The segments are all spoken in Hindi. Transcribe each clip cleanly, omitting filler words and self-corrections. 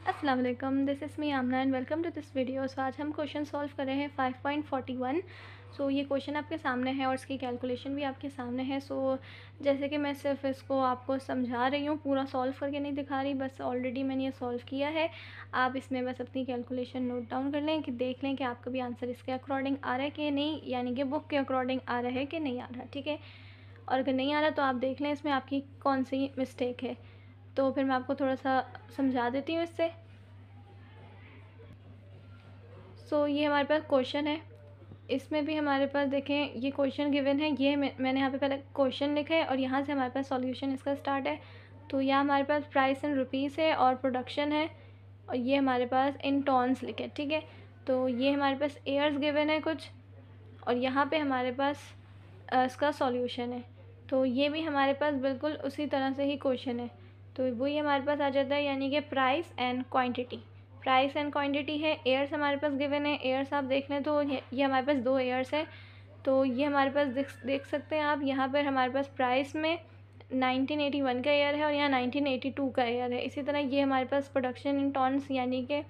अस्सलाम वालेकुम, this is me Aamna and welcome to this video. So आज हम क्वेश्चन सॉल्व कर रहे हैं 5.41। सो ये क्वेश्चन आपके सामने है और इसकी कैलकुलेशन भी आपके सामने है। सो जैसे कि मैं सिर्फ इसको आपको समझा रही हूँ, पूरा सॉल्व करके नहीं दिखा रही, बस ऑलरेडी मैंने ये सॉल्व किया है। आप इसमें बस अपनी कैलकुलेशन नोट डाउन कर लें कि देख लें कि आपका भी आंसर इसके अकॉर्डिंग आ रहा है कि नहीं, यानी कि बुक के अकॉर्डिंग आ रहा है कि नहीं आ रहा, ठीक है। और अगर नहीं आ रहा तो आप देख लें इसमें आपकी कौन सी मिस्टेक है। तो फिर मैं आपको थोड़ा सा समझा देती हूँ इससे। सो ये हमारे पास क्वेश्चन है, इसमें भी हमारे पास देखें ये क्वेश्चन गिवन है। ये मैंने यहाँ पे पहले क्वेश्चन लिखा है और यहाँ से हमारे पास सॉल्यूशन इसका स्टार्ट है। तो यहाँ हमारे पास प्राइस इन रुपीज़ है और प्रोडक्शन है, और ये हमारे पास इन टॉन्स लिखे, ठीक है। तो ये हमारे पास एयर्स गिवन है कुछ, और यहाँ पे हमारे पास इसका सॉल्यूशन है। तो ये भी हमारे पास बिल्कुल उसी तरह से ही क्वेश्चन है। तो वही हमारे पास आ जाता है, यानी कि price and quantity. Price and quantity है, एयर्स हमारे पास गिवन है। एयर्स आप देख लें तो ये हमारे पास 2 एयर्स है। तो ये हमारे पास देख सकते हैं आप, यहाँ पर हमारे पास प्राइस में 1981 का एयर है और यहाँ 1982 का एयर है। इसी तरह ये हमारे पास प्रोडक्शन इन टॉन्स यानी कि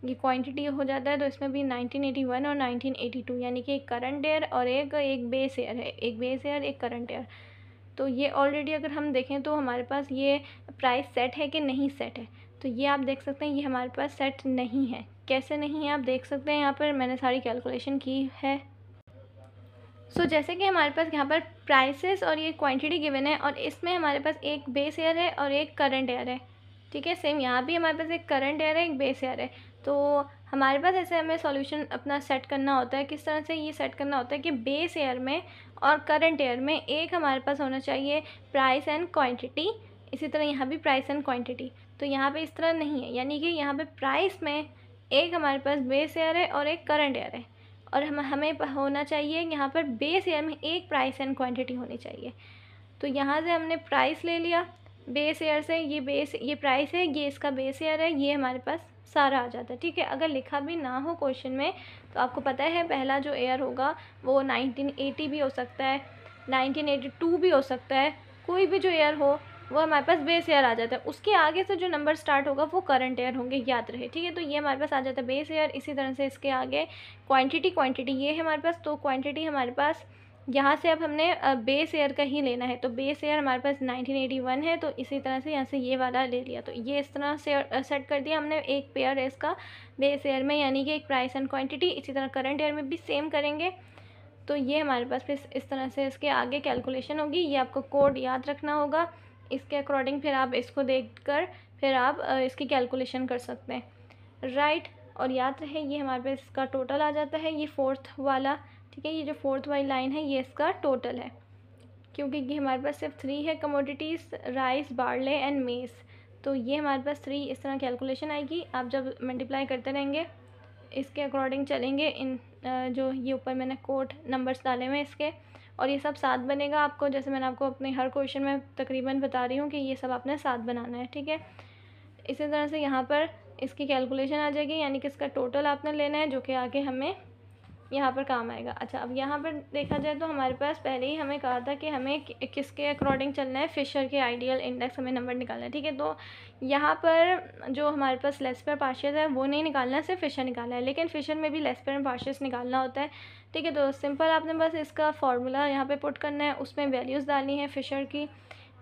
ये क्वांटिटी हो जाता है। तो इसमें भी 1981 और 1982 यानी कि एक करंट एयर और एक बेस एयर है, एक बेस एयर एक करंट एयर। तो ये ऑलरेडी अगर हम देखें तो हमारे पास ये प्राइस सेट है कि नहीं सेट है। तो ये आप देख सकते हैं ये हमारे पास सेट नहीं है। कैसे नहीं है आप देख सकते हैं, यहाँ पर मैंने सारी कैलकुलेशन की है। सो जैसे कि हमारे पास यहाँ पर प्राइसेस और ये क्वांटिटी गिवन है और इसमें हमारे पास एक बेस एयर है और एक करंट एयर है, ठीक है। सेम यहाँ भी हमारे पास एक करंट एयर है, एक बेस एयर है। तो हमारे पास ऐसे हमें सॉल्यूशन अपना सेट करना होता है। किस तरह से ये सेट करना होता है कि बेस एयर में और करंट एयर में एक हमारे पास होना चाहिए प्राइस एंड क्वांटिटी, इसी तरह यहाँ भी प्राइस एंड क्वांटिटी। तो यहाँ पे इस तरह नहीं है, यानी कि यहाँ पे प्राइस में एक हमारे पास बेस एयर है और एक करंट एयर है, और हमें होना चाहिए यहाँ पर बेस एयर में एक प्राइस एंड क्वांटिटी होनी चाहिए। तो यहाँ से हमने प्राइस ले लिया बेस एयर से, ये प्राइस है, ये इसका बेस एयर है, ये हमारे पास सारा आ जाता है, ठीक है। अगर लिखा भी ना हो क्वेश्चन में तो आपको पता है पहला जो एयर होगा वो 1980 भी हो सकता है, 1982 भी हो सकता है, कोई भी जो एयर हो वो हमारे पास बेस एयर आ जाता है। उसके आगे से जो नंबर स्टार्ट होगा वो करंट एयर होंगे, याद रहे, ठीक है। तो ये हमारे पास आ जाता है बेस एयर। इसी तरह से इसके आगे क्वांटिटी ये है हमारे पास। तो क्वांटिटी हमारे पास यहाँ से अब हमने बेस एयर का ही लेना है। तो बेस एयर हमारे पास 1981 है, तो इसी तरह से यहाँ से ये वाला ले लिया। तो ये इस तरह से सेट कर दिया हमने, एक पेयर है इसका बेस एयर में, यानी कि एक प्राइस एंड क्वांटिटी। इसी तरह करंट एयर में भी सेम करेंगे। तो ये हमारे पास फिर इस तरह से इसके आगे कैलकुलेशन होगी। ये आपको कोड याद रखना होगा, इसके अकॉर्डिंग फिर आप इसको देखकर फिर आप इसकी कैलकुलेशन कर सकते हैं, राइट। और याद रहे ये हमारे पास इसका टोटल आ जाता है, ये 4th वाला, ठीक है। ये जो 4th वाली लाइन है ये इसका टोटल है, क्योंकि ये हमारे पास सिर्फ 3 है कमोडिटीज़, राइस, बार्ले एंड मेज़। तो ये हमारे पास 3 इस तरह कैलकुलेशन आएगी। आप जब मल्टीप्लाई करते रहेंगे इसके अकॉर्डिंग चलेंगे, इन जो ये ऊपर मैंने कोड नंबर्स डाले हुए हैं इसके, और ये सब साथ बनेगा आपको। जैसे मैंने आपको अपने हर क्वेश्चन में तकरीबन बता रही हूँ कि ये सब आपने साथ बनाना है, ठीक है। इसी तरह से यहाँ पर इसकी कैलकुलेशन आ जाएगी, यानी कि इसका टोटल आपने लेना है, जो कि आगे हमें यहाँ पर काम आएगा। अच्छा, अब यहाँ पर देखा जाए तो हमारे पास पहले ही हमें कहा था कि हमें किसके अकॉर्डिंग चलना है, फिशर के आइडियल इंडेक्स हमें नंबर निकालना है, ठीक है। तो यहाँ पर जो हमारे पास लेस पेयर पार्शियस है वो नहीं निकालना है, सिर्फ फिशर निकालना है। लेकिन फिशर में भी लेस पेयर पार्शियस निकालना होता है, ठीक है। तो सिंपल आपने बस इसका फार्मूला यहाँ पर पुट करना है, उसमें वैल्यूज़ डालनी है फिशर की,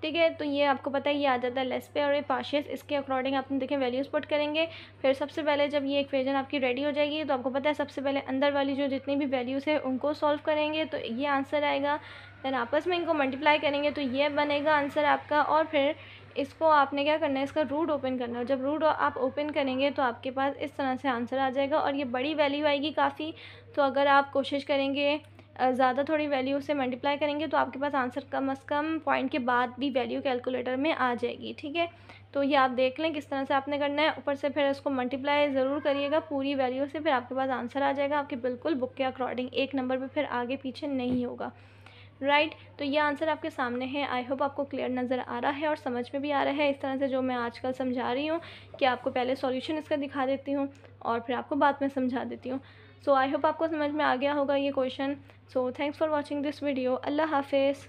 ठीक है। तो ये आपको पता है ये आ जाता है लेस पे और ये पार्शियस, इसके अकॉर्डिंग आपने देखें वैल्यूज़ पुट करेंगे। फिर सबसे पहले जब ये इक्वेशन आपकी रेडी हो जाएगी तो आपको पता है सबसे पहले अंदर वाली जो जितनी भी वैल्यूज़ है उनको सॉल्व करेंगे, तो ये आंसर आएगा। फिर आपस में इनको मल्टीप्लाई करेंगे तो ये बनेगा आंसर आपका, और फिर इसको आपने क्या करना है, इसका रूट ओपन करना है। जब रूट आप ओपन करेंगे तो आपके पास इस तरह से आंसर आ जाएगा, और ये बड़ी वैल्यू आएगी काफ़ी। तो अगर आप कोशिश करेंगे ज़्यादा थोड़ी वैल्यू से मल्टीप्लाई करेंगे तो आपके पास आंसर कम से कम पॉइंट के बाद भी वैल्यू कैलकुलेटर में आ जाएगी, ठीक है। तो ये आप देख लें किस तरह से आपने करना है। ऊपर से फिर इसको मल्टीप्लाई ज़रूर करिएगा पूरी वैल्यू से, फिर आपके पास आंसर आ जाएगा आपके बिल्कुल बुक के अकॉर्डिंग, एक नंबर पे फिर आगे पीछे नहीं होगा, राइट। तो ये आंसर आपके सामने है। आई होप आपको क्लियर नज़र आ रहा है और समझ में भी आ रहा है, इस तरह से जो मैं आजकल समझा रही हूँ कि आपको पहले सॉल्यूशन इसका दिखा देती हूँ और फिर आपको बाद में समझा देती हूँ। सो आई होप आपको समझ में आ गया होगा ये question. So thanks for watching this video. अल्लाह हाफिज़।